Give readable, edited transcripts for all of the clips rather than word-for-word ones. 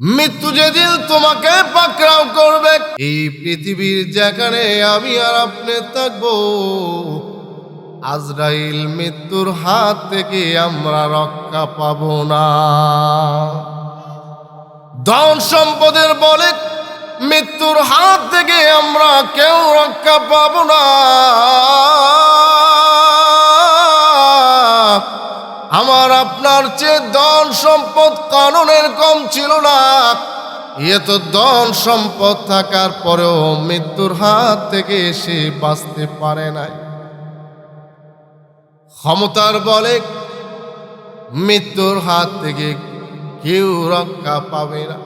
মৃত্যু যেদিন তোমাকে পাকড়াও করবে, এই পৃথিবীর যেখানে আমি আর আপনি থাকবো, আজরাইল মৃত্যুর হাত থেকে আমরা রক্ষা পাবো না। ধন সম্পদের বলে মৃত্যুর হাত থেকে আমরা কেউ রক্ষা পাবো না। আমার আপনার চেয়ে ধন সম্পদ কানুনের কম ছিল না, এত ধন সম্পদ থাকার পরেও মৃত্যুর হাত থেকে সে বাঁচতে পারে নাই। ক্ষমতার বলে মৃত্যুর হাত থেকে কেউ রক্ষা পাবে না।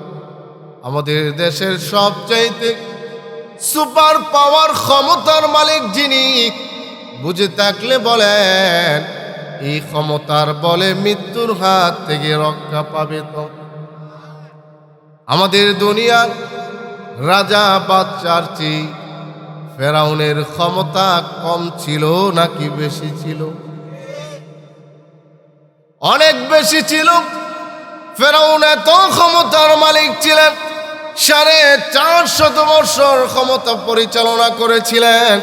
আমাদের দেশের সবচাইতে সুপার পাওয়ার ক্ষমতার মালিক যিনি, বুঝে থাকলে বলেন এই ক্ষমতার বলে মৃত্যুর হাত থেকে রক্ষা পাবে তো? আমাদের দুনিয়ার রাজা বাদশার চেয়ে ফেরাউনের ক্ষমতা কম ছিল নাকি বেশি ছিল? অনেক বেশি ছিল। ফেরাউন এত ক্ষমতার মালিক ছিলেন, 450 বছর ক্ষমতা পরিচালনা করেছিলেন।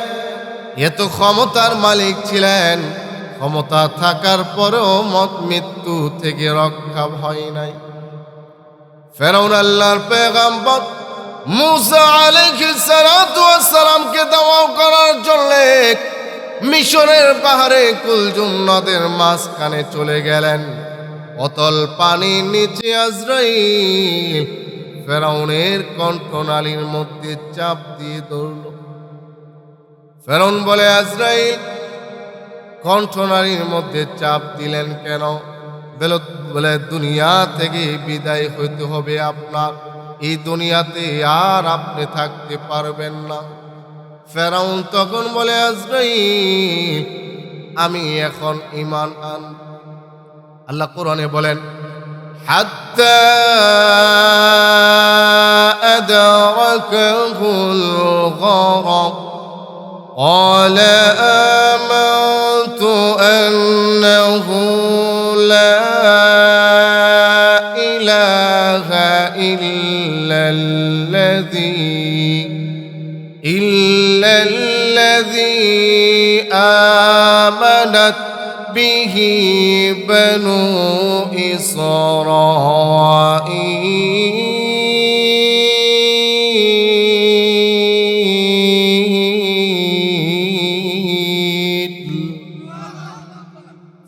এত ক্ষমতার মালিক ছিলেন, ক্ষমতা থাকার পরেও মৃত্যু থেকে রক্ষা হয় নাই। ফেরাউন আল্লাহর পয়গম্বর মুসা আলাইহিস সালাতু ওয়াস সালামকে দাওয়াত করার জন্য মিশরের পাহাড়ে কুলজুম নদের মাঝখানে চলে গেলেন। অতল পানির নিচে আজরাইল ফেরাউনের কণ্ঠনালীর মধ্যে চাপ দিয়ে ধরল। ফেরাউন বলে, আজরাইল কণ্ঠনালীর মধ্যে চাপ দিলেন কেন? বলে, দুনিয়া থেকে বিদায় হইতে হবে আপনার, এই দুনিয়াতে আর আপনি থাকতে পারবেন না। ফেরাউন তখন বলে, আজরাইল আমি এখন ঈমান আনব। আল্লাহ কোরআনে বলেন, হাত্তা আদরাকাহুল গরক قال آمنت أنه لا إله إلا الذي آمنت به بنو إسرائيل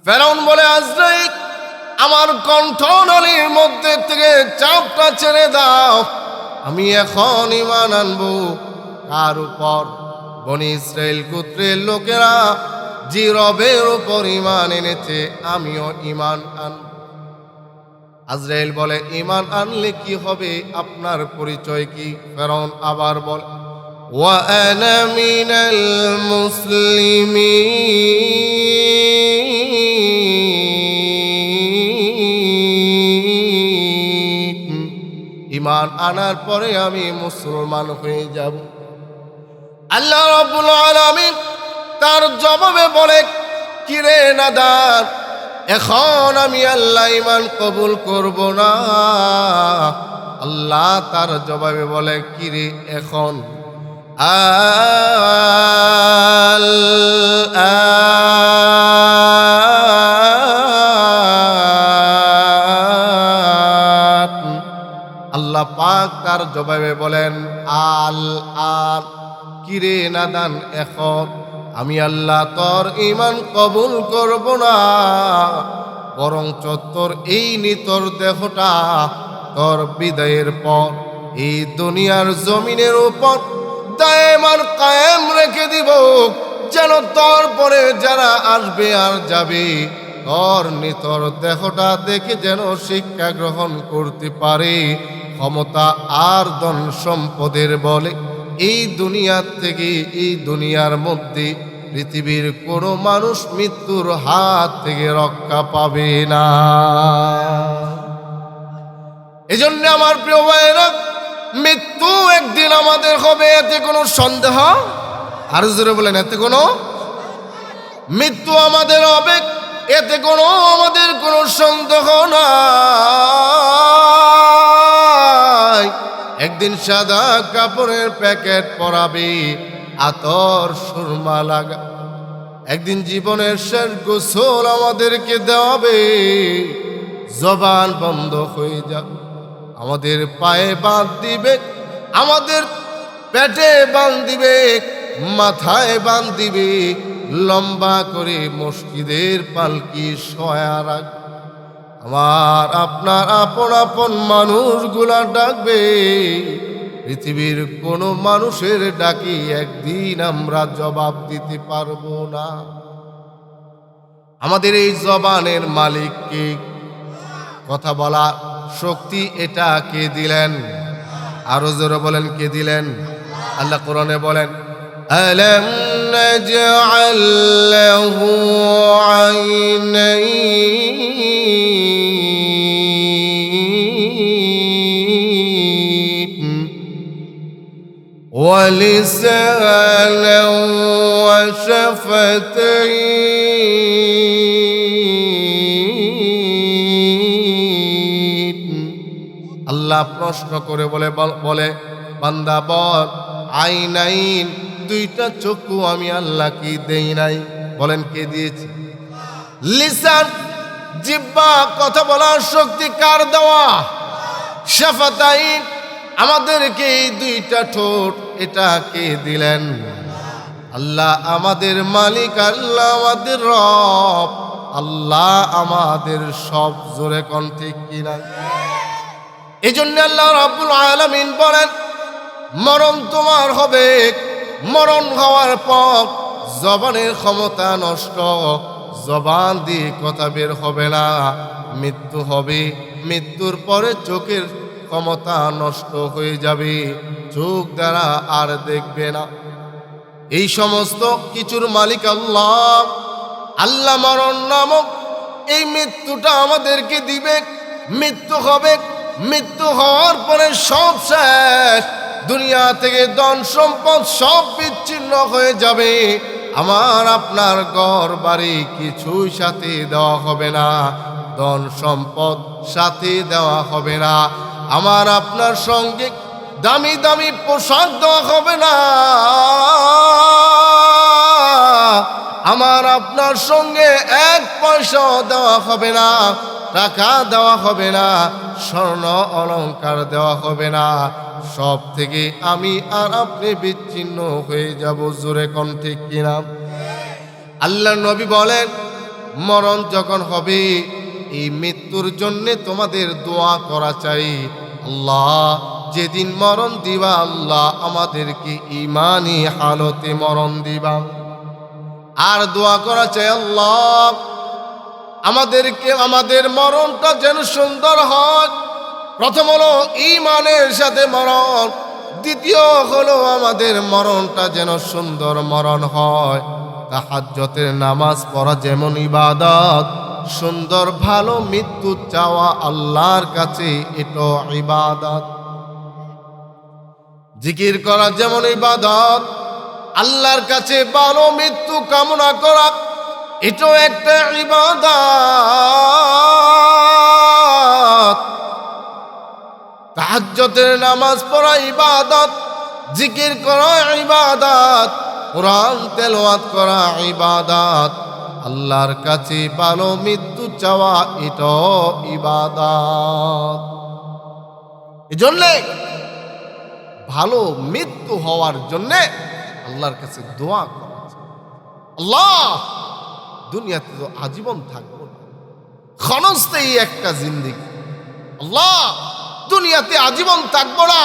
ফেরাউন বলে, আজরাইল আমার কণ্ঠনালীর মধ্যে থেকে চাপটা ছেড়ে দাও, আমি এখন ঈমান আনবো। কার উপর? বনি ইসরাইল গোত্রের লোকেরা যে রবের উপর ঈমান এনেছে, আমিও ঈমান আনব। আজরাইল বলে, ঈমান আনলে কি হবে? আপনার পরিচয় কি? ফেরাউন আবার বলে, ওয়া আনা মিনাল মুসলিমিন, ঈমান আনার পরে আমি মুসলমান হয়ে যাব। আল্লাহ রাব্বুল আলামিন তার জবাবে বলে, কিরে নাদার, এখন আমি আল্লাহ ঈমান কবুল করব না। আল্লাহ তার জবাবে বলে, কিরে এখন আল্লাহ পাক তার জবাবে বলেন, আল আন, কিরে নাদান, এখন আমি আল্লাহ তোর ঈমান কবুল করব না, বরঞ্চ তোর এই নিতর দেহটা তোর বিদায়ের পর এই দুনিয়ার জমিনের উপর দায়মান কায়েম রেখে দিব, যেন তোর পরে যারা আসবে আর যাবে তোর নিতর দেহটা দেখে যেন শিক্ষা গ্রহণ করতে পারে। ক্ষমতা আর ধন সম্পদের বলে এই দুনিয়ার থেকে, এই দুনিয়ার মধ্যে পৃথিবীর কোনো মানুষ মৃত্যুর হাত থেকে রক্ষা পাবে না। এজন্য আমার প্রিয় ভাইরা, মৃত্যু একদিন আমাদের হবে, এতে কোনো সন্দেহ? আর জোরে বলেন, এতে কোনো? মৃত্যু আমাদের হবে, এতে আমাদের কোনো সন্দেহ না। একদিন সাদা কাপড়ের প্যাকেট পরাবে, আতর সুরমা লাগা, একদিন জীবনের শেষ গোসল আমাদেরকে দেওয়াবে, জবান বন্ধ হয়ে যাবে, আমাদের পায়ে বাঁধ দিবে, আমাদের পেটে বাঁধ দিবে, মাথায় বাঁধ দিবে, লম্বা করে মসজিদের পালকি সয়া রাখবে। আমার আপনার আপন আপন মানুষগুলা ডাকবে, পৃথিবীর কোনো মানুষের ডাকি একদিন আমরা জবাব দিতে পারবো না। আমাদের এই জবানের মালিককে, কথা বলা শক্তি এটা কে দিলেন? আরো জোরে বলেন, কে দিলেন? আল্লাহ কোরআনে বলেন, আলাম নাজআল লাহু আইনাইন ওয়া লিসানান ওয়া শাফাতাইন। আল্লাহ প্রশ্ন করে বলে বান্দা বল, আইনাইন, দুইটা চক্ষু আমি আল্লাহ কি দেই নাই? বলেন, কে দিয়েছে? লিসান, জিহ্বা, কথা বলার শক্তি কার দেওয়া? শাফাতাইন, আমাদেরকে এই দুইটা ঠোঁট, এটা কে দিলেন? আল্লাহ আমাদের মালিক, আল্লাহ আমাদের রব, আল্লাহ আমাদের সব। জোরে কোন ঠিক কিনা? এই জন্য আল্লাহ রাব্বুল আলামিন বলেন, মরণ তোমার হবে, মরণ হওয়ার পর জবানের ক্ষমতা নষ্ট, জবান দিয়ে কথা বের হবে না, মৃত্যু হবে, মৃত্যুর পরে চোখের ক্ষমতা নষ্ট হয়ে যাবে, চোখ দ্বারা আর দেখবে না। এই সমস্ত কিছুর মালিক আল্লাহ। আল্লাহ মরণ নামক এই মৃত্যুটা আমাদেরকে দিবে, মৃত্যু হবে, মৃত্যু হওয়ার পরে সব শেষ, দুনিয়া থেকে ধন সম্পদ সব বিচ্ছিন্ন হয়ে যাবে, আমার আপনার ঘর বাড়ি কিছুই সাথে দেওয়া হবে না, ধন সম্পদ সাথে দেওয়া হবে না, আমার আপনার সঙ্গে দামি দামি পোশাক দেওয়া হবে না, আমার আপনার সঙ্গে এক পয়সা দেওয়া হবে না, টাকা দেওয়া হবে না, স্বর্ণ অলংকার দেওয়া হবে না, সব থেকে আমি আর আপনি বিচ্ছিন্ন হয়ে যাব। জোরে কোন ঠিক কিনা? আল্লাহ নবী বলেন, মরণ যখন হবে, এই মৃত্যুর জন্যে তোমাদের দোয়া করা চাই। আল্লাহ যেদিন মরণ দিবা, আল্লাহ আমাদেরকে ঈমানি হালতে মরণ দিবা। আর দোয়া করা চাই, আল্লাহ আমাদেরকে, আমাদের মরণটা যেন সুন্দর হয়। প্রথম হলো ঈমানের সাথে মরণ, দ্বিতীয় হলো আমাদের মরণটা যেন সুন্দর মরণ হয়। তাহাজ্জুদের নামাজ পড়া যেমন ইবাদত, সুন্দর ভালো মৃত্যু চাওয়া আল্লাহর কাছে এটা ইবাদত। জিকির করা যেমন ইবাদত, আল্লাহর কাছে ভালো মৃত্যু কামনা করা এটাও একটা ইবাদত। তাহাজ্জুদের নামাজ পড়া ইবাদত, জিকির করা ইবাদত, কোরআন তেলাওয়াত করা ইবাদত, আল্লাহর কাছে ভালো মৃত্যু চাওয়া এটাও ইবাদত। এজন্য ভালো মৃত্যু হওয়ার জন্য আল্লাহর কাছে দোয়া করা। আল্লাহ দুনিয়াতে তো আজীবন থাকবো না, ক্ষণস্থায়ী একটা জিন্দেগি, আল্লাহ দুনিয়াতে আজীবন থাকবো না,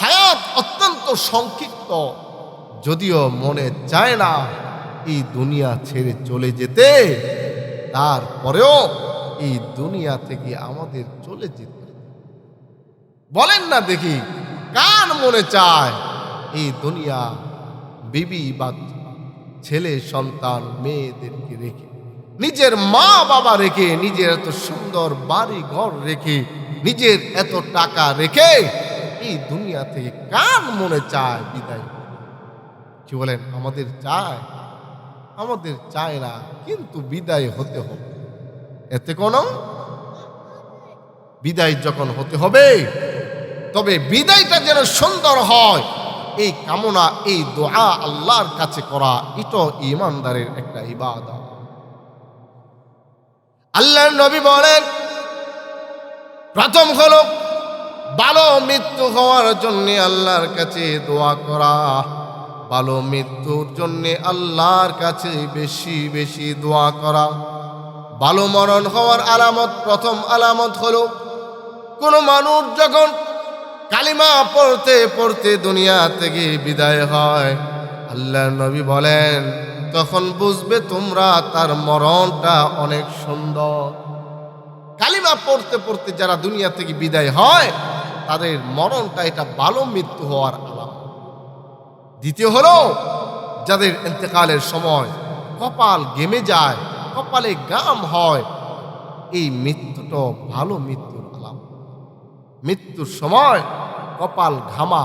হায়াত অত্যন্ত সংক্ষিপ্ত। যদিও মনে চায় না এই দুনিয়া ছেড়ে চলে যেতে, তারপরেও এই দুনিয়া থেকে আমাদের চলে যেতে। বলেন না দেখি, কার মনে চায় এই দুনিয়া বিবি বাচ্চা, ছেলে সন্তান মেয়েদেরকে রেখে, নিজের মা বাবা রেখে, নিজের এত সুন্দর বাড়ি ঘর রেখে, নিজের এত টাকা রেখে এই দুনিয়া থেকে কার মনে চায় বিদায়? কি বলেন? আমাদের চায়? আমাদের চায় না, কিন্তু বিদায় হতে হবে। এতে কোনো বিদায় যখন হতে হবে, তবে বিদায়টা যেন সুন্দর হয়, এই কামনা, এই দোয়া আল্লাহর কাছে করা, এটা ঈমানদারের একটা ইবাদত। আল্লাহর নবী বলেন, প্রথম হলো ভালো মৃত্যু হওয়ার জন্য আল্লাহর কাছে দোয়া করা, ভালো মৃত্যুর জন্য আল্লাহর কাছে বেশি বেশি দোয়া করা। ভালো মরণ হওয়ার আলামত, প্রথম আলামত হলো কোন মানুষ যখন কালিমা পড়তে পড়তে দুনিয়া থেকে বিদায় হয়, আল্লাহর নবী বলেন তখন বুঝবে তোমরা তার মরণটা অনেক সুন্দর। কালিমা পড়তে পড়তে যারা দুনিয়া থেকে বিদায় হয় তাদের মরণটা এটা ভালো মৃত্যু হওয়ার আলামত। দ্বিতীয় হলো যাদের ইন্তেকালের সময় কপাল ঘেমে যায়, কপালে ঘাম হয়, এই মৃত্যুটা ভালো মৃত্যুর আলামত। মৃত্যুর সময় কপাল ঘামা,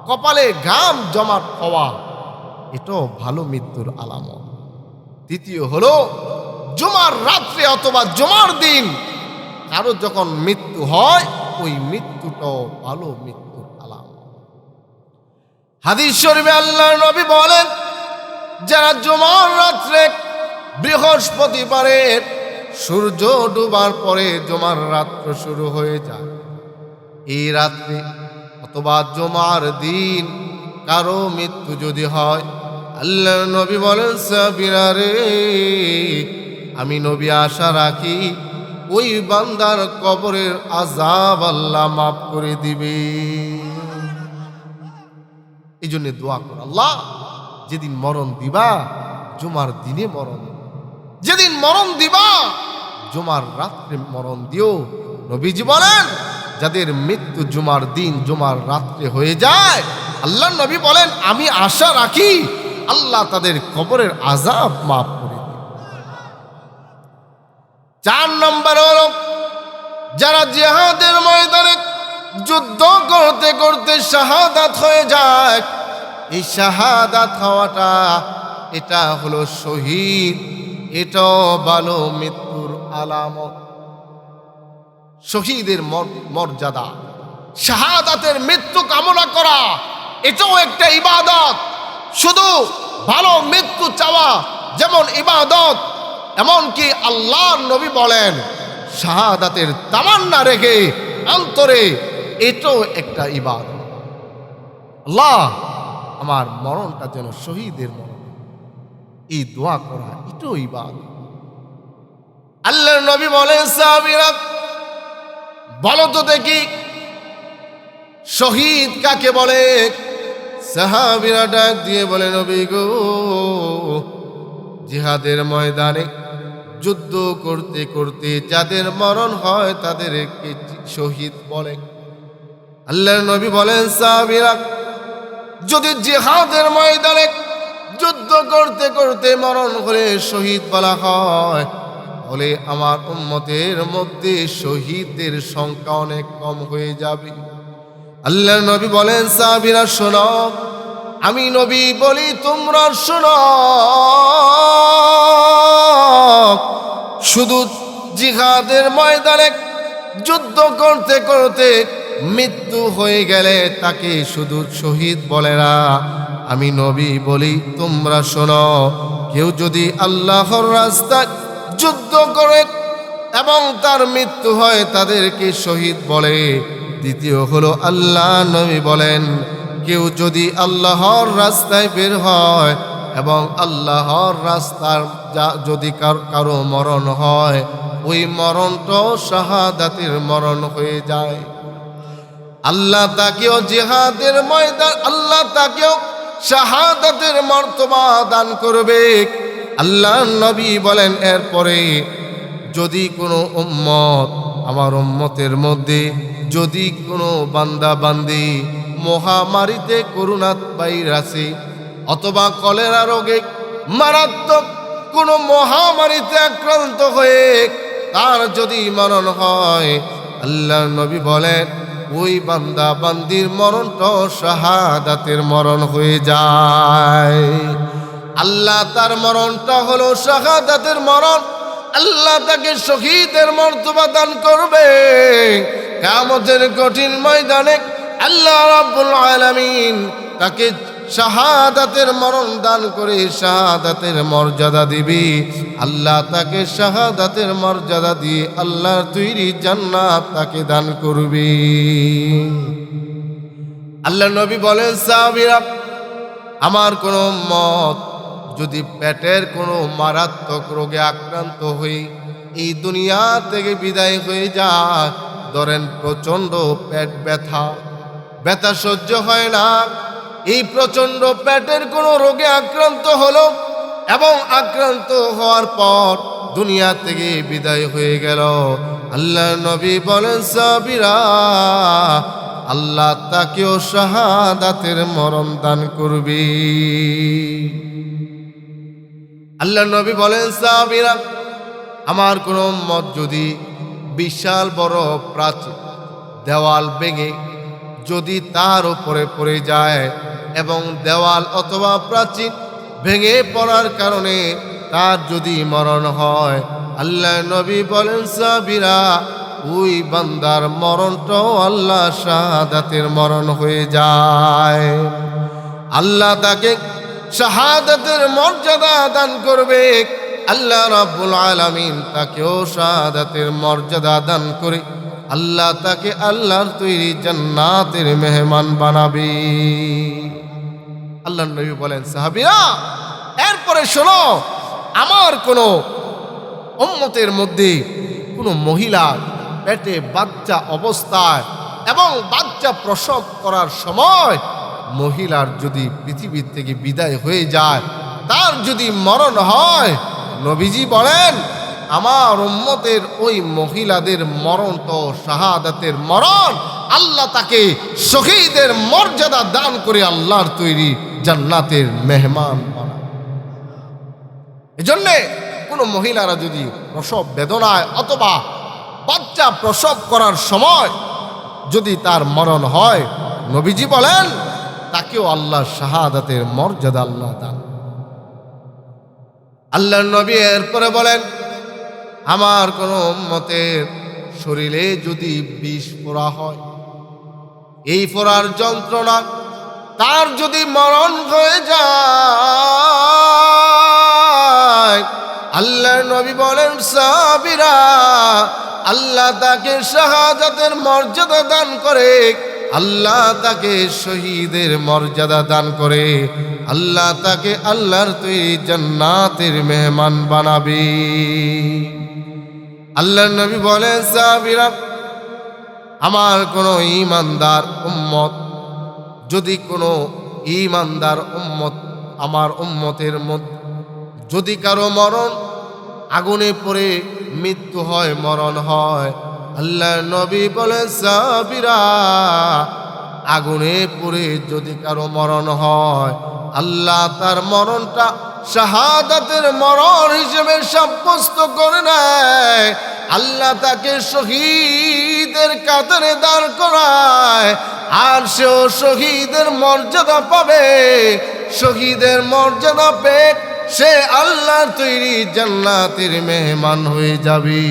কপালে ঘাম জমাট হওয়া, এটাও ভালো মৃত্যুর আলামত। তৃতীয় হলো জুমার রাত্রে অথবা জুমার দিন কারো যখন মৃত্যু হয়, ওই মৃত্যুটাও ভালো মৃত্যুর আলামত। হাদিস শরীফে আল্লাহর নবী বলেন, যারা জুমার রাত্রে বৃহস্পতিবারের সূর্য ডুবার পরে জুমার রাত্র শুরু হয়ে যায়, এই রাত্রে অথবা জুমার দিন কারো মৃত্যু যদি হয়, আল্লাহর নবী বলেন, সাবিরা রে, আমি নবী আশা রাখি ওই বান্দার কবরের আযাব আল্লাহ মাফ করে দিবে। এই জন্য দোয়া কর, আল্লাহ যেদিন মরণ দিবা জুমার দিনে মরণ, যেদিন মরণ দিবা জুমার রাত্রে মরণ দিও। নবীজি বলেন, যাদের মৃত্যু জুমার দিন জুমার রাত্রে হয়ে যায়, আল্লাহর নবী বলেন আমি আশা রাখি আল্লাহ তাদের কবরের আযাব মাফ করে দিবে। 4 নম্বর হলো যারা জিহাদের ময়দানে যুদ্ধ করতে করতে শাহাদাত হয়ে যায়, এই শাহাদাত হওয়াটা এটা হলো শহীদ, এটাও ভালো মৃত্যুর আলামত। শহীদের মর্যাদা, শাহাদাতের মৃত্যু কামনা করা, এটাও একটা ইবাদত। শুধু ভালো মৃত্যু চাওয়া যেমন ইবাদত, এমনকি আল্লাহর নবী বলেন শাহাদাতের তামান্না রেখে অন্তরে, এটাও একটা ইবাদত। আল্লাহ আমার মরণটা যেন শহীদের মরণ, এই দোয়া করা এটাও ইবাদত। আল্লাহর নবী বলেন, সাহাবীরা বলো তো দেখি শহীদ কাকে বলে? সাহাবীরা ডাক দিয়ে বলে, নবী গো, জিহাদের ময়দানে যুদ্ধ করতে করতে যাদের মরণ হয় তাদেরকে শহীদ বলে। আল্লাহর নবী বলেন, সাহাবীরা যদি জিহাদের ময়দানে যুদ্ধ করতে করতে মরণ হলে শহীদ বলা হয়, বলে আমার উম্মতের মধ্যে শহীদদের সংখ্যা অনেক কম হয়ে যাবে। আল্লাহর নবী বলেন, সাহাবীরা শোনো, আমি নবী বলি তোমরা শোনো, শুধু জিহাদের ময়দানে যুদ্ধ করতে করতে মৃত্যু হয়ে গেলে তাকে শুধু শহীদ বলে না। আমি নবী বলি তোমরা শোনো, কেউ যদি আল্লাহর রাস্তায় যুদ্ধ করে এবং তার মৃত্যু হয় তাদেরকে শহীদ বলে। দ্বিতীয় হলো আল্লাহ নবী বলেন, কেউ যদি আল্লাহর রাস্তায় বের হয় এবং আল্লাহর রাস্তার যদি কারো মরণ হয়, ওই মরণটাও শাহাদাতের মরণ হয়ে যায়। আল্লাহ তাকেও জিহাদের ময়দান, আল্লাহ তাকেও শাহাদাতের মর্তবা দান করবে। আল্লাহ নবী বলেন, এরপরে যদি কোনো উম্মত, আমার উম্মতের মধ্যে যদি কোনো বান্দা বান্দি মহামারীতে, করোনা ভাইরাসে অথবা কলেরা রোগে মারাত্মক কোনো মহামারীতে আক্রান্ত হয়ে তার যদি মরণ হয়, আল্লাহ নবী বলেন ওই বান্দা বান্দির মরণটা শাহাদাতের মরণ হয়ে যায়। আল্লাহ তার মরণটা হলো শাহাদাতের মরণ, আল্লাহ তাকে শহীদের মর্তবা দান করবে। কিয়ামতের কঠিন ময়দানে আল্লাহ রাব্বুল আলামিন তাকে শাহাদাতের মরণ দান করে শাহাদাতের মর্যাদা দিবি। আল্লাহ তাকে শাহাদাতের মর্যাদা দিয়ে আল্লাহর তৈরি জান্নাত তাকে দান করবি। আল্লাহ নবী বলেন, সাহাবীরা, আমার কোন উম্মত যদি পেটের কোনো মারাত্মক রোগে আক্রান্ত হয়ে এই দুনিয়া থেকে বিদায় হয়ে যায়, ধরেন প্রচন্ড পেট ব্যথা সহ্য হয় না, এই প্রচন্ড পেটের কোনো রোগে আক্রান্ত হলো এবং আক্রান্ত হওয়ার পর দুনিয়া থেকে বিদায় হয়ে গেল, আল্লাহ নবী বলেন, সাহাবীরা, আল্লাহ তাকেও শাহাদাতের মরণ দান করবি। আল্লাহ নবী বলেন, সাহাবীরা, আমার কোন উম্মত যদি বিশাল বড় প্রাচীর দেওয়াল ভেঙে যদি তার উপরে পড়ে যায় এবং দেওয়াল অথবা প্রাচীর ভেঙে পড়ার কারণে তার যদি মরণ হয়, আল্লাহ নবী বলেন, সাহাবীরা, ওই বান্দার মরণটাও আল্লাহ শাহাদাতের মরণ হয়ে যায়। আল্লাহ তাকে শাহাদাতের মর্যাদা দান করবে। আল্লাহ রাব্বুল আলামিন তাকেও শাহাদাতের মর্যাদা দান করে আল্লাহ তাকে আল্লাহর তৈরি জান্নাতের মেহমান বানাবে। আল্লাহর নবী বলেন, সাহাবীরা, এরপরে শোনো, আমার কোন উম্মতের মধ্যে কোনো মহিলা পেটে বাচ্চা অবস্থায় এবং বাচ্চা প্রসব করার সময় মহিলার যদি পৃথিবী থেকে বিদায় হয়ে যায়, তার যদি মরণ হয়, নবীজি বলেন, আমার উম্মতের ওই মহিলাদের মরণ তো শাহাদাতের মরণ, আল্লাহ তাকে শহীদের মর্যাদা দান করে আল্লাহর তৈরি জান্নাতের মেহমান বানায়। এজন্যে কোনো মহিলারা যদি প্রসব বেদনায় অথবা বাচ্চা প্রসব করার সময় যদি তার মরণ হয়, নবীজি বলেন, তাকেও আল্লাহ শাহাদাতের মর্যাদা আল্লাহ দান। আল্লাহর নবী এরপরে বলেন, আমার কোন উম্মতের শরীরে যদি বিষ ফোড়া হয়, এই ফোড়ার যন্ত্রণা তার যদি মরণ হয়ে যায়, আল্লাহর নবী বলেন, সাহাবীরা, আল্লাহ তাকে শাহাদাতের মর্যাদা দান করে, আল্লাহ তাকে শহীদের মর্যাদা দান করে, আল্লাহ তাকে আল্লাহর তৈরি জান্নাতের মেহমান বানাবে। আল্লাহর নবী বলেন, সাহাবীরা, আমার কোনো ঈমানদার উম্মত যদি কোনো ঈমানদার উম্মত আমার উম্মতের মধ্যে যদি কারো মরণ আগুনে পড়ে মৃত্যু হয়, মরণ হয়, আল্লাহর নবী বলেন, সাহাবীরা, আগুনে পড়ে যদি কারো মরণ হয়, আল্লাহ তার মরণটা শাহাদাতের মরণ হিসেবে সাব্যস্ত করে নেয়, আল্লাহ তাকে শহীদের কাতারে দাঁড় করায়, আর সেও শহীদের মর্যাদা পাবে। শহীদের মর্যাদা পেয়ে সে আল্লাহর তৈরি জান্নাতের মেহমান হয়ে যাবে।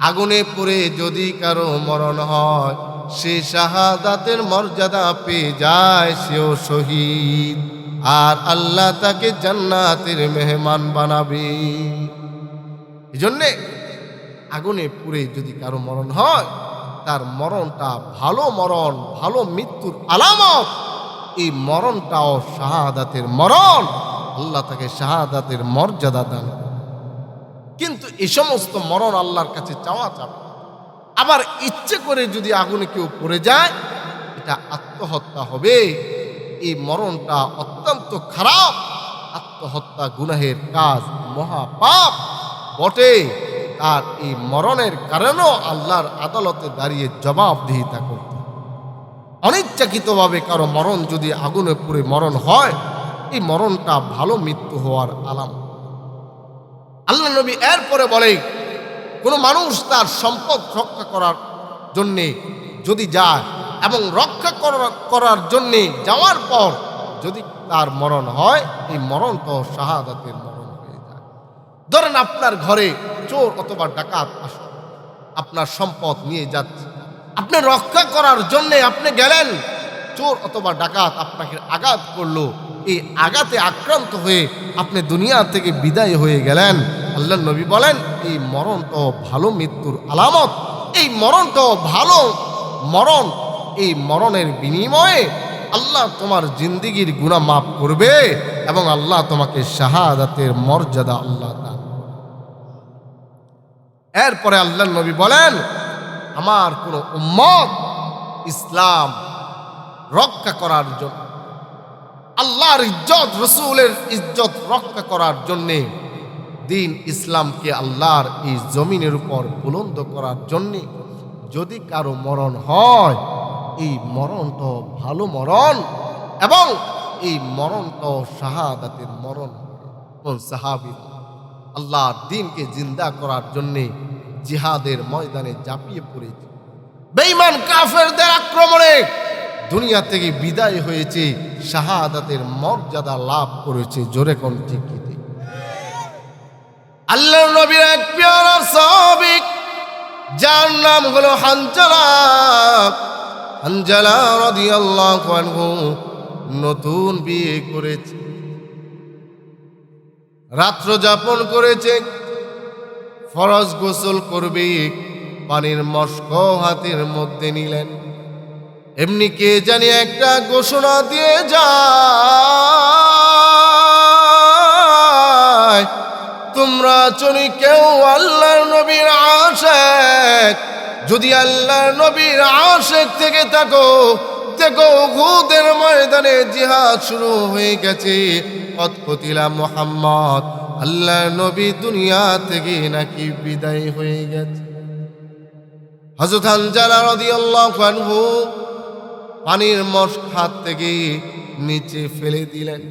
আগুনে পুড়ে যদি কারো মরণ হয়, সে শাহাদাতের মর্যাদা পেয়ে যায়, সেও শহীদ, আর আল্লাহ তাকে জান্নাতের মেহমান বানাবে। এজন্যে আগুনে পুড়ে যদি কারো মরণ হয়, তার মরণটা ভালো মরণ, ভালো মৃত্যুর আলামত। এই মরণটাও শাহাদাতের মরণ, আল্লাহ তাকে শাহাদাতের মর্যাদা দান। কিন্তু এই সমস্ত মরণ আল্লাহর কাছে চাওয়া যাবে। আবার ইচ্ছে করে যদি আগুনে কেউ পড়ে যায়, এটা আত্মহত্যা হবে। এই মরণটা অত্যন্ত খারাপ। আত্মহত্যা গুনাহের কাজ, মহাপাপ বটে। আর এই মরণের কারণেও আল্লাহর আদালতে দাঁড়িয়ে জবাবদিহিতা করতে। অনিচ্ছাকৃতভাবে কারো মরণ যদি আগুনে পুড়ে মরণ হয়, এই মরণটা ভালো মৃত্যু হওয়ার আলাম। আল্লাহ নবী এরপরে বলে, কোনো মানুষ তার সম্পদ রক্ষা করার জন্যে যদি যায় এবং রক্ষা করার জন্যে যাওয়ার পর যদি তার মরণ হয়, এই মরণ তো শাহাদাতের মরণ হয়ে যায়। ধরেন আপনার ঘরে চোর অথবা ডাকাত আসলো, আপনার সম্পদ নিয়ে যাচ্ছে, আপনি রক্ষা করার জন্যে আপনি গেলেন, চোর অথবা ডাকাত আপনাকে আঘাত করলো, এই আঘাতে আক্রান্ত হয়ে আপনি দুনিয়া থেকে বিদায় হয়ে গেলেন। আল্লাহর নবী বলেন এই মরণটাও ভালো মৃত্যুর আলামত, এই মরণটাও ভালো মরণ। এই মরণের বিনিময়ে আল্লাহ তোমার জিন্দিগির গুনাহ মাফ করবে এবং আল্লাহ তোমাকে শাহাদাতের মর্যাদা আল্লাহ দান। এরপরে আল্লাহর নবী বলেন আমার কোন উম্মত ইসলাম রক্ষা করার জন্য, আল্লাহর ইজ্জত রসুলের ইজ্জত রক্ষা করার জন্যে, দিন ইসলামকে আল্লাহর এই জমিনের উপর বুলন্দ করার জন্যে যদি কারো মরণ হয়, এই মরণটা ভালো মরণ এবং এই মরণটা শাহাদাতের মরণ। কোন সাহাবী আল্লাহর দ্বীনকে জিন্দা করার জন্যে জিহাদের ময়দানে ঝাঁপিয়ে পড়েছে, বেঈমান কাফেরদের আক্রমণে দুনিয়া থেকে বিদায় হয়েছে, শাহাদাতের মর্যাদা লাভ করেছে। জোরে কোন ঠিক কি? আল্লাহর নবীর এক পেয়ারা সাহাবী যার নাম হলো হানজালা, হানজালা রাদিয়াল্লাহু আনহু নতুন বিয়ে করেছে, রাত্র যাপন করেছে, ফরজ গোসল করবে, পানির মশক হাতের মধ্যে নিলেন, এমনি কে জানি একটা ঘোষণা দিয়ে যায়, তোমরা চলি কেউ আল্লাহর নবীর আশিক, যদি আল্লাহর নবীর আশিক থেকে থাকো, দেখো উহুদের ময়দানে জিহাদ শুরু হয়ে গেছে, কদ কুতিলা মুহাম্মদ, আল্লাহর নবী দুনিয়া থেকে নাকি বিদায় হয়ে গেছে। হযরত হানজালা রাদিয়াল্লাহু আনহু পানির মশক হাত থেকে নিচে ফেলে দিলেন,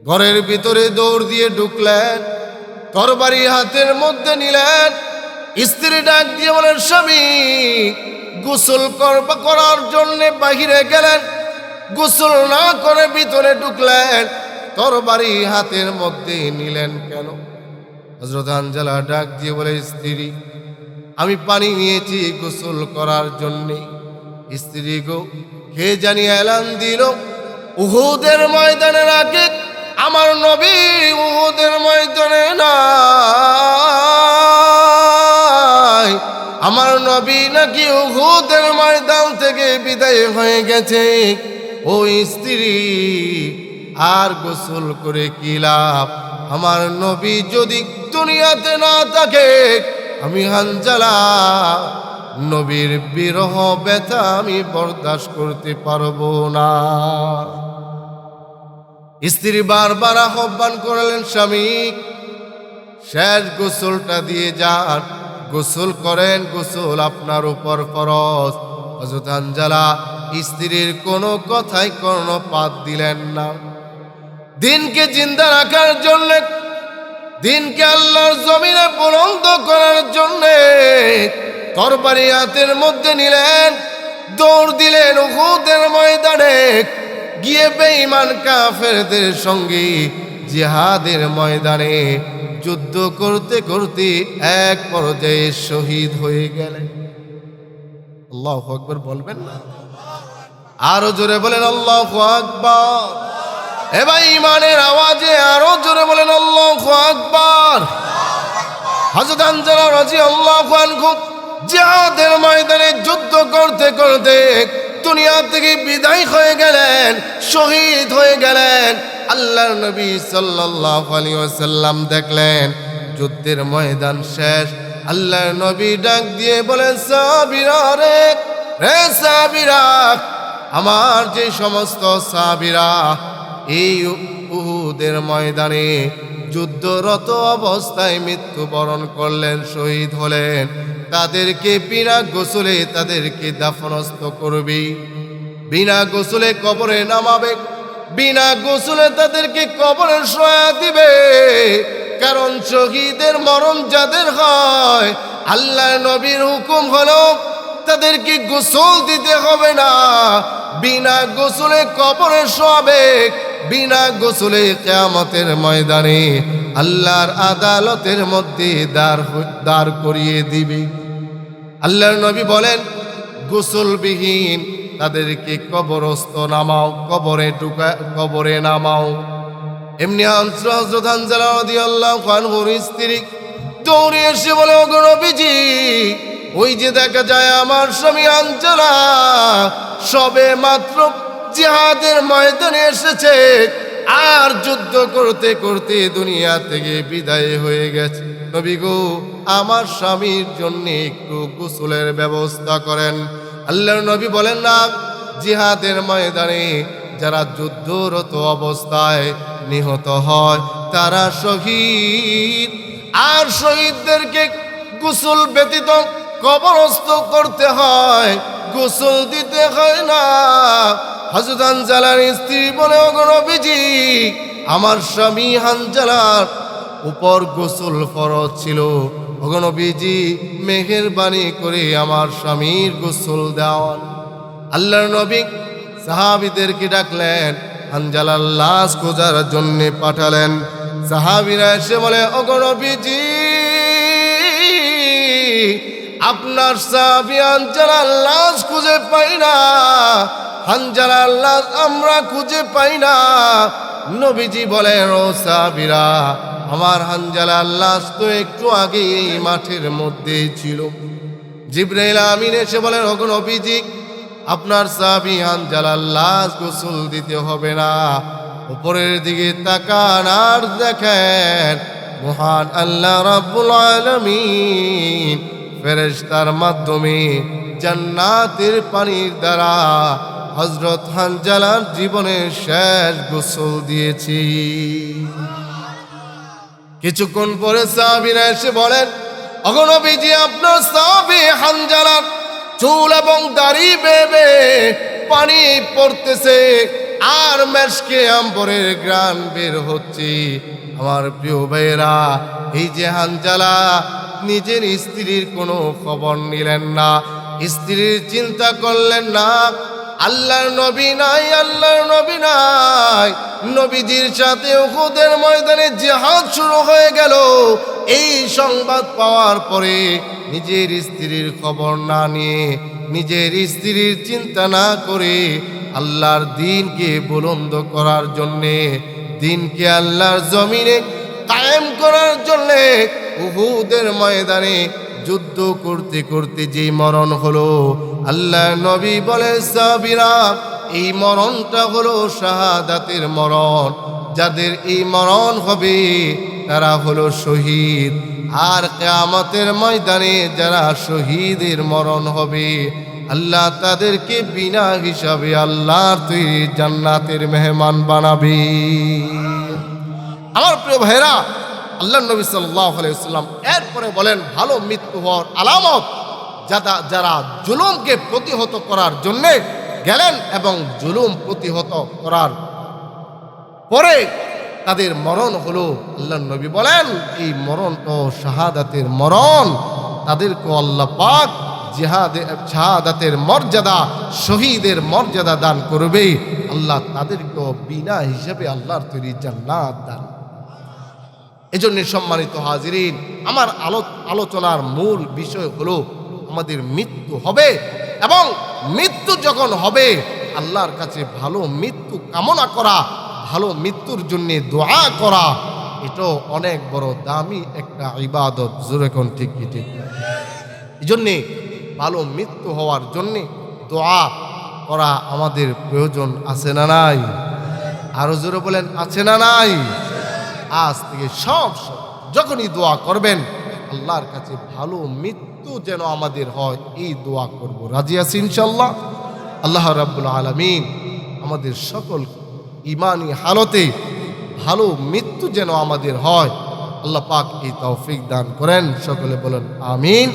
ঘরের ভিতরে দৌড় দিয়ে ঢুকলেন, তরবারি হাতের মধ্যে নিলেন, স্ত্রী ডাক দিয়ে বলেন স্বামী, গোসল করার জন্য বাহিরে গেলেন, গোসল না করে ভিতরে ঢুকলেন, তরবারি হাতের মধ্যে নিলেন কেন? হযরত হানজালা ডাক দিয়ে বলে স্ত্রী, আমি পানি নিয়েছি গোসল করার জন্যে। স্ত্রী গো, কে জানি এলান দিল উহুদের ময়দানের আগে আমার নবী উহুদের ময়দানে নাই, আমার নবী নাকি উহুদের ময়দান থেকে বিদায় হয়ে গেছে। ওই স্ত্রী আর গোসল করে কি লাভ? আমার নবী যদি দুনিয়াতে না থাকে, আমি হানজালা নবীর বিরহ ব্যথা আমি বরদাস্ত করতে পারবো না। স্ত্রী বারবার আহ্বান করলেন স্বামী, শেষ গোসলটা দিয়ে যান, গোসল করেন, গোসল আপনার উপর ফরজ। হযরত হানজালা স্ত্রীর কোনো কথাই কর্ণপাত দিলেন না। দিনকে জিন্দা রাখার জন্য, দিনকে আল্লাহর জমিনে বুলন্দ করার জন্য তরবারি হাতের মধ্যে নিলেন, দৌড় দিলেন উহুদের ময়দানে গিয়ে বেঈমান কাফেরদের সঙ্গে জিহাদের ময়দানে যুদ্ধ করতে করতে এক পর্যায়ে শহীদ হয়ে গেলেন। আল্লাহু আকবার বলবেন না? আরো জোরে বলেন আল্লাহু আকবার। এ ভাই ইমানের আওয়াজে আরো জোরে বলেন আল্লাহু আকবার। হযরত হানজালা রাদিয়াল্লাহু আনহু জিহাদের ময়দানে যুদ্ধ করতে করতে দুনিয়া থেকে বিদায় হয়ে গেলেন, শহীদ হয়ে গেলেন। আল্লাহর নবী সাল্লাল্লাহু আলাইহি ওয়াসাল্লাম দেখলেন যুদ্ধের ময়দান শেষ। আল্লাহর নবী ডাক দিয়ে বলেন, সাহাবীরা রে সাহাবীরা, আমার যে সমস্ত সাহাবীরা এই উহুদের ময়দানে যুদ্ধরত অবস্থায় মৃত্যুবরণ করলেন, শহীদ হলেন, তাদেরকে বিনা গোসলে তাদেরকে দাফনস্থ করবি, বিনা গোসলে কবরে নামাবে, বিনা গোসলে তাদেরকে কবরে শোয়া দিবে। কারণ শহীদের মরণ যাদের হয়, আল্লাহ নবীর হুকুম হলো তাদেরকে গোসল দিতে হবে না, বিনা গোসলে কবরে শোয়াবে, বিনা গোসলে কিয়ামতের ময়দানে আল্লাহর আদালতের মধ্যে দাঁড় করিয়ে দিবে। আল্লাহর নবী বলেন, গোসলবিহীন তাদেরকে কবরস্থ নামাও, কবরে নামাও। এমনি হযরত হানজালা রাদিয়াল্লাহু আনহুর স্ত্রী দৌড়ে এসে বলে, ওগো নবীজি, ওই যে দেখা যায় আমার স্বামী হানজালা সবে মাত্র জিহাদের ময়দানে এসেছে, আর যুদ্ধ করতে করতে দুনিয়া থেকে বিদায় হয়ে গেছে। নবী গো, আমার স্বামীর জন্য একটু গোসলের ব্যবস্থা করেন। আল্লাহর নবী বলেন, না, জিহাদের ময়দানে যারা যুদ্ধরত অবস্থায় নিহত হয় তারা শহীদ, আর শহীদদেরকে গোসল ব্যতীত কবরস্থ করতে হয়, গোসল দিতে হয় না। হযরত হানজালার স্ত্রী বলে, ওগো নবীজি, আমার স্বামী হানজালার উপর গোসল ফরজ ছিল, ওগো নবীজি মেহেরবানি করে আমার স্বামীর গোসল দেওয়ান। আল্লাহর নবী সাহাবীদেরকে ডাকলেন, হানজালার লাশ খোঁজার জন্য পাঠালেন। সাহাবীরা এসে বলে, ওগো নবীজি, আপনার সাহাবী হানজালার লাশ খুঁজে পাই না, হানজালার লাশ আমরা খুঁজে পাই না। নবীজি বলেন, ও সাহাবীরা, আমার হানজালার লাশ তো একটু আগে এই মাঠের মধ্যেই ছিল। জিবরাইল আমিন এসে বলেন, ওগো নবীজি, আপনার সাহাবী হানজালার লাশ গোসল দিতে হবে না, উপরের দিকে তাকান আর দেখেন মহান আল্লাহ রাব্বুল আলামিন ফেরেশতার মাধ্যমে জান্নাতের পানির দ্বারা হযরত হানজালার জীবনের শেষ গোসল দিয়েছি। কিছুক্ষণ পরে সাহাবীরা এসে বলেন, ওগো নবীজি, আপনার সাহাবী হানজালার চুল এবং দাড়ি বেবে পানি পড়তেছে, আর মেশকে আম্বরের ঘ্রাণ বের হচ্ছে। আমার প্রিয় ভাইয়েরা, এই যে হানজালা নিজের স্ত্রীর কোনো খবর নিলেন না, স্ত্রীর চিন্তা করলেন না। আল্লাহর নবী নাই, আল্লাহর নবী নাই, নবীজির সাথে উহুদের ময়দানে জিহাদ শুরু হয়ে গেল। এই সংবাদ পাওয়ার পরে নিজের স্ত্রীর খবর না নিয়ে, নিজের স্ত্রীর চিন্তা না করে আল্লাহর দ্বীনকে বুলন্দ করার জন্যে, দ্বীনকে আল্লাহর জমিনে কায়েম করার জন্যে উহুদের ময়দানে যুদ্ধ করতে করতে যে মরণ হলো, আল্লাহ নবী বলে, সাহাবীরা, এই মরণটা হলো শাহাদাতের মরণ। যাদের এই মরণ হবে তারা হলো শহীদ, আর কিয়ামতের ময়দানে যারা শহীদের মরণ হবে আল্লাহ তাদেরকে বিনা হিসাবে আল্লাহর তৈরি জান্নাতের মেহমান বানাবে। আমার প্রিয় ভাইরা, আল্লাহ নবী সাল্লাল্লাহু আলাইহি ওয়াসাল্লাম এরপরে বলেন, ভালো মৃত্যু হওয়ার আলামত যারা জুলুমকে প্রতিহত করার জন্যে গেলেন এবং জুলুম প্রতিহত করার পরে তাদের মরণ হলো, আল্লাহ নবী বলেন, এই মরণ তো শাহাদাতের মরণ। তাদেরকে আল্লাহ পাক শাহাদাতের মর্যাদা, শহীদের মর্যাদা দান করবে। আল্লাহ তাদেরকে বিনা হিসাবে আল্লাহর তৈরি জান্নাত দান। এজন্য সম্মানিত হাজিরিন, আমার আলোচনার মূল বিষয় হলো আমাদের মৃত্যু হবে, এবং মৃত্যু যখন হবে আল্লাহর কাছে ভালো মৃত্যু কামনা করা, ভালো মৃত্যুর জন্য দোয়া করা, এটাও অনেক বড় দামি একটা ইবাদত। জোরে কোন ঠিক কি ঠিক? এই জন্যে ভালো মৃত্যু হওয়ার জন্যে দোয়া করা আমাদের প্রয়োজন আছে না নাই? আরো জোরে বলেন, আছে না নাই? আজ থেকে সব যখনই দোয়া করবেন আল্লাহর কাছে ভালো মৃত্যু যেন আমাদের হয়, এই দোয়া করব। রাজি আছি ইনশাআল্লাহ? আল্লাহ রাব্বুল আলামিন আমাদের সকল ইমানি হালতে ভালো মৃত্যু যেন আমাদের হয়, আল্লাহ পাক এই তৌফিক দান করেন। সকলে বলেন আমিন।